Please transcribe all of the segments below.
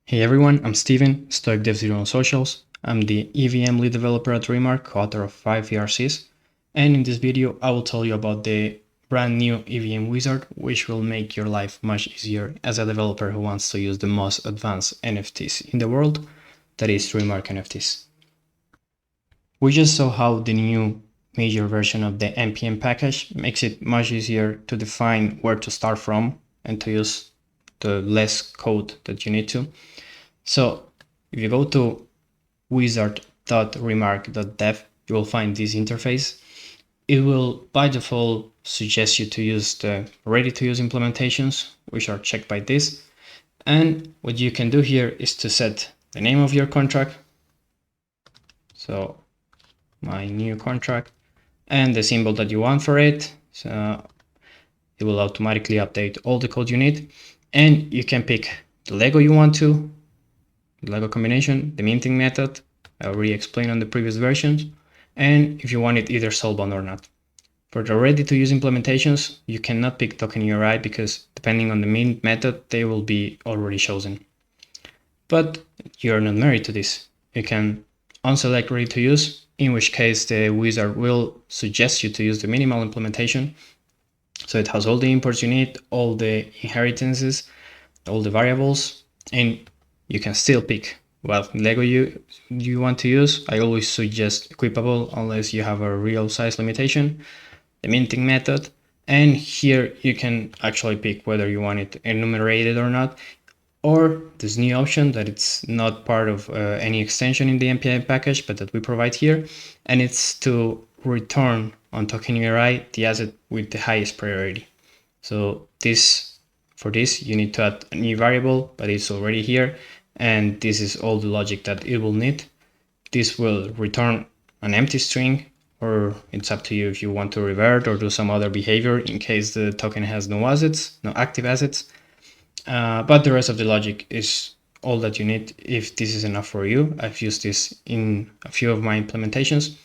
Hey everyone, I'm Steven, Stoic Dev Zero on socials. I'm the EVM lead developer at RMRK, author of 5 ERCs, and in this video I will tell you about the brand new EVM Wizard, which will make your life much easier as a developer who wants to use the most advanced NFTs in the world, that is RMRK NFTs. We just saw how the new major version of the NPM package makes it much easier to define where to start from and to use the less code that you need to. So if you go to wizard.rmrk.dev, you will find this interface. It will by default suggest you to use the ready-to-use implementations, which are checked by this. And what you can do here is to set the name of your contract. So my new contract and the symbol that you want for it. So it will automatically update all the code you need. And you can pick the Lego you want to, the Lego combination, the minting method, I already explained on the previous versions, and if you want it either soulbound or not. For the ready-to-use implementations, you cannot pick token URI because depending on the mint method, they will be already chosen. But you're not married to this. You can unselect ready-to-use, in which case the wizard will suggest you to use the minimal implementation. So it has all the imports you need, all the inheritances, all the variables, and you can still pick what Lego you want to use. I always suggest equipable unless you have a real size limitation, the minting method, and here you can actually pick whether you want it enumerated or not, or this new option that it's not part of any extension in the NPM package, but that we provide here, and it's to return on token URI the asset with the highest priority. So for this you need to add a new variable, but it's already here, and this is all the logic that it will need. This will return an empty string, or it's up to you if you want to revert or do some other behavior in case the token has no assets, no active assets. But the rest of the logic is all that you need if this is enough for you. I've used this in a few of my implementations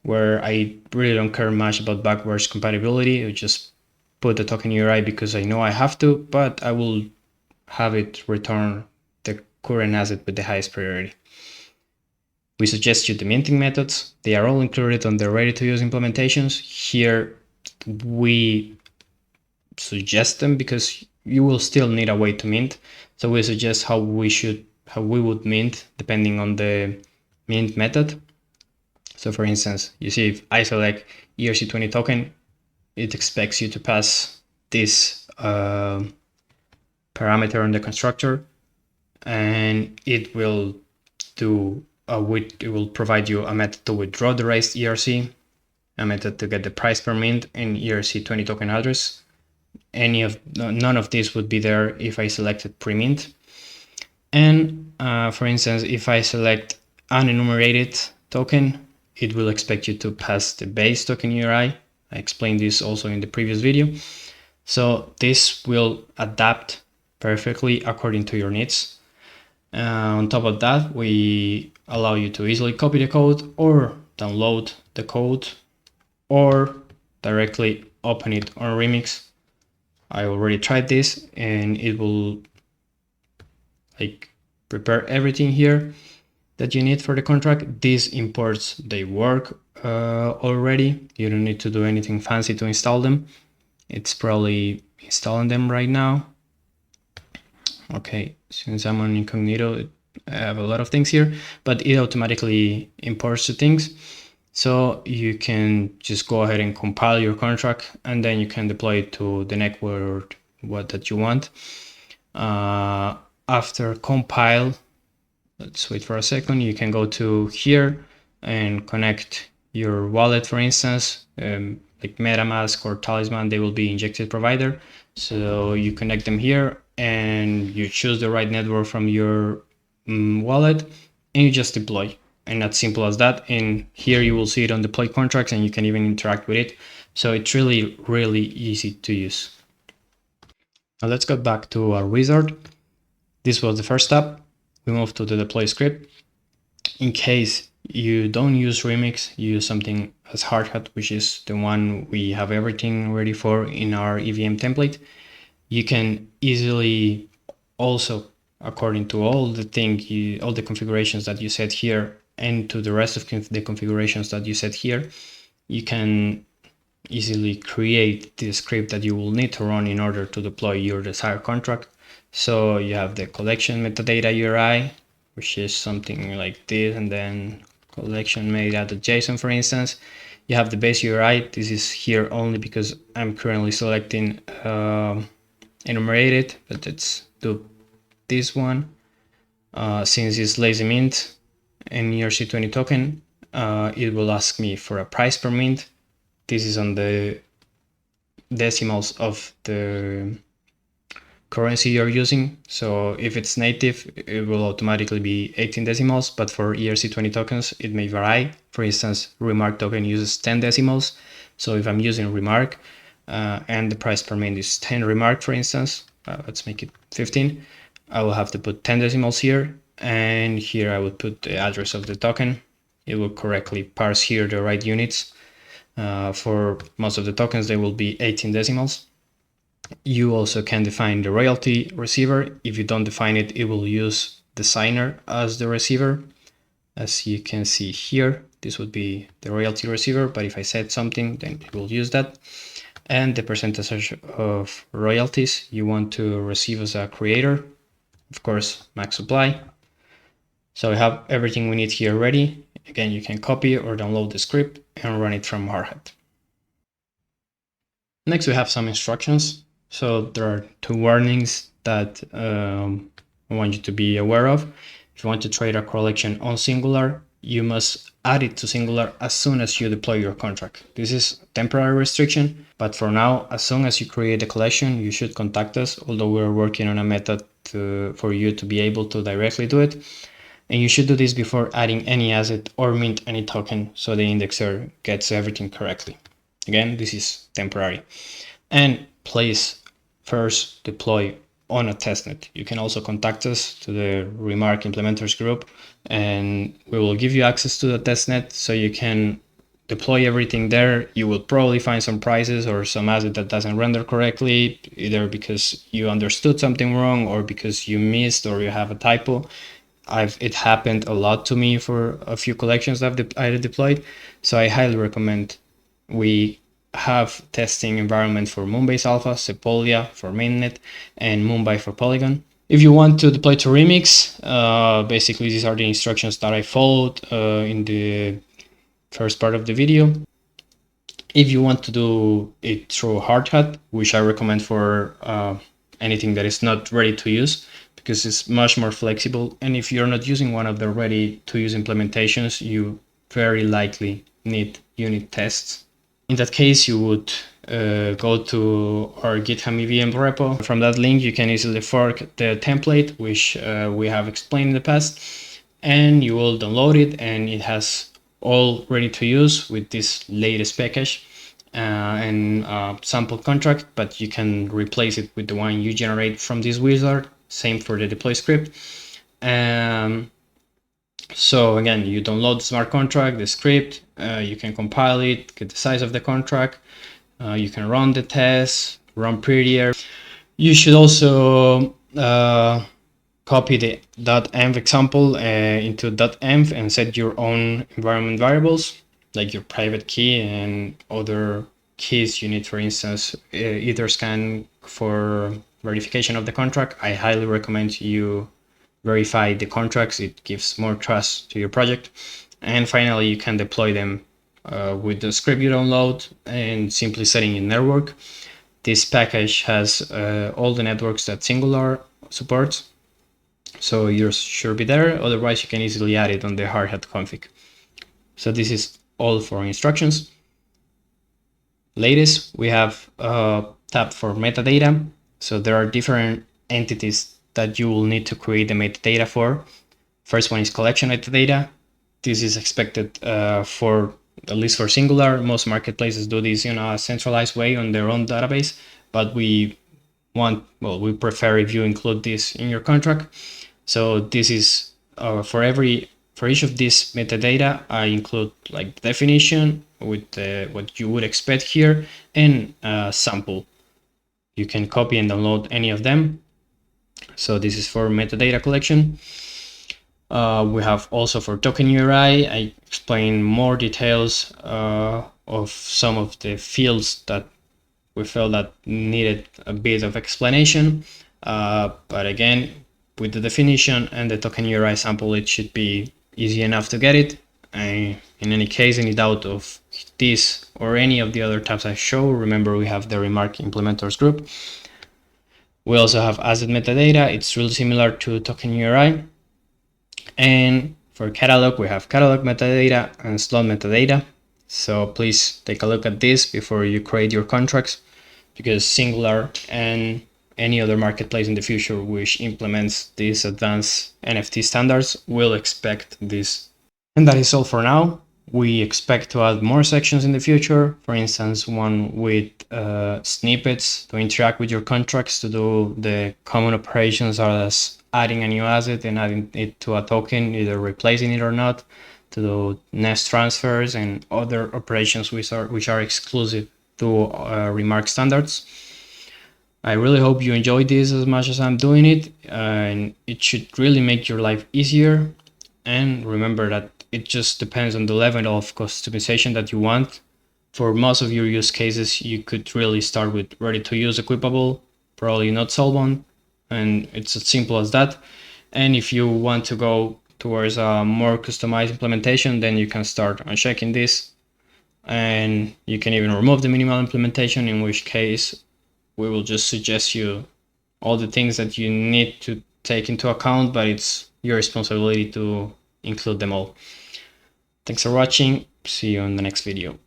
where I really don't care much about backwards compatibility. I just put the token URI because I know I have to, but I will have it return the current asset with the highest priority. We suggest you the minting methods. They are all included on the ready-to-use implementations. Here we suggest them because you will still need a way to mint. So we suggest how we would mint depending on the mint method. So for instance, you see if I select ERC20 token, it expects you to pass this parameter on the constructor, and it will provide you a method to withdraw the raised ERC, a method to get the price per mint, and ERC20 token address. None of this would be there if I selected pre-mint. And for instance, if I select unenumerated token, it will expect you to pass the base token URI. I explained this also in the previous video. So this will adapt perfectly according to your needs. On top of that, we allow you to easily copy the code or download the code or directly open it on Remix. I already tried this and it will prepare everything here that you need for the contract. These imports, they work already. You don't need to do anything fancy to install them. It's probably installing them right now. Okay, since I'm on incognito, I have a lot of things here, but it automatically imports the things. So you can just go ahead and compile your contract, and then you can deploy it to the network that you want. After compile, let's wait for a second, you can go to here and connect your wallet, for instance, like MetaMask or Talisman. They will be injected provider. So you connect them here and you choose the right network from your wallet and you just deploy. And that's simple as that. And here you will see it on deploy contracts and you can even interact with it. So it's really, really easy to use. Now let's go back to our wizard. This was the first step. We move to the deploy script. In case you don't use Remix, you use something as Hardhat, which is the one we have everything ready for in our EVM template. You can easily also according to all the configurations that you set here and to the rest of the configurations that you set here, you can easily create the script that you will need to run in order to deploy your desired contract. So you have the collection metadata URI, which is something like this, and then collection metadata.json, for instance. You have the base URI. This is here only because I'm currently selecting enumerated, but let's do this one. Since it's lazy mint and ERC20 token, it will ask me for a price per mint. This is on the decimals of the currency you're using. So if it's native, it will automatically be 18 decimals, but for ERC20 tokens, it may vary. For instance, RMRK token uses 10 decimals. So if I'm using RMRK and the price per mint is 10 RMRK, for instance, let's make it 15, I will have to put 10 decimals here. And here I would put the address of the token. It will correctly parse here the right units. For most of the tokens, they will be 18 decimals. You also can define the royalty receiver. If you don't define it, it will use the signer as the receiver. As you can see here, this would be the royalty receiver, but if I set something, then it will use that. And the percentage of royalties you want to receive as a creator, of course, max supply. So we have everything we need here ready. Again, you can copy or download the script and run it from Hardhat. Next, we have some instructions. So there are two warnings that I want you to be aware of. If you want to trade a collection on Singular, you must add it to Singular as soon as you deploy your contract. This is a temporary restriction, but for now, as soon as you create a collection, you should contact us, although we're working on a method for you to be able to directly do it. And you should do this before adding any asset or mint any token so the indexer gets everything correctly. Again, this is temporary. And please first deploy on a testnet. You can also contact us to the RMRK implementers group and we will give you access to the testnet so you can deploy everything there. You will probably find some prices or some asset that doesn't render correctly, either because you understood something wrong or because you missed or you have a typo. It happened a lot to me for a few collections that I deployed, so I highly recommend we have testing environment for Moonbase Alpha, Sepolia for mainnet, and Moonbase for Polygon. If you want to deploy to Remix, basically these are the instructions that I followed in the first part of the video. If you want to do it through Hardhat, which I recommend for anything that is not ready to use, because it's much more flexible. And if you're not using one of the ready to use implementations, you very likely need unit tests. In that case, you would go to our GitHub EVM repo. From that link, you can easily fork the template, which we have explained in the past, and you will download it, and it has all ready to use with this latest package and sample contract, but you can replace it with the one you generate from this wizard. Same for the deploy script. So again, you download the smart contract, the script, you can compile it, get the size of the contract, you can run the tests, run prettier. You should also copy the .env example into .env and set your own environment variables, like your private key and other keys you need, for instance, Etherscan for verification of the contract. I highly recommend you verify the contracts. It gives more trust to your project. And finally, you can deploy them with the script you download and simply setting a network. This package has all the networks that Singular supports, so yours should be there. Otherwise, you can easily add it on the Hardhat config. So this is all for instructions. Latest, we have a tab for metadata. So there are different entities that you will need to create the metadata for. First one is collection metadata. This is expected for, at least for Singular. Most marketplaces do this in a centralized way on their own database, but we prefer if you include this in your contract. So this is for each of these metadata, I include like definition with what you would expect here and sample. You can copy and download any of them. So this is for metadata collection. We have also for token URI, I explain more details of some of the fields that we felt that needed a bit of explanation. But again, with the definition and the token URI sample, it should be easy enough to get it. And in any case, any doubt of this or any of the other tabs I show, remember we have the RMRK implementers group. We also have asset metadata. It's really similar to token URI. And for catalog, we have catalog metadata and slot metadata. So please take a look at this before you create your contracts, because Singular and any other marketplace in the future which implements these advanced NFT standards will expect this. And that is all for now. We expect to add more sections in the future. For instance, one with snippets to interact with your contracts, to do the common operations as adding a new asset and adding it to a token, either replacing it or not, to do nest transfers and other operations which are exclusive to RMRK standards. I really hope you enjoyed this as much as I'm doing it, and it should really make your life easier. And remember that it just depends on the level of customization that you want. For most of your use cases, you could really start with ready-to-use equipable, probably not Solvon, and it's as simple as that. And if you want to go towards a more customized implementation, then you can start unchecking this, and you can even remove the minimal implementation, in which case we will just suggest you all the things that you need to take into account, but it's your responsibility to include them all. Thanks for watching. See you in the next video.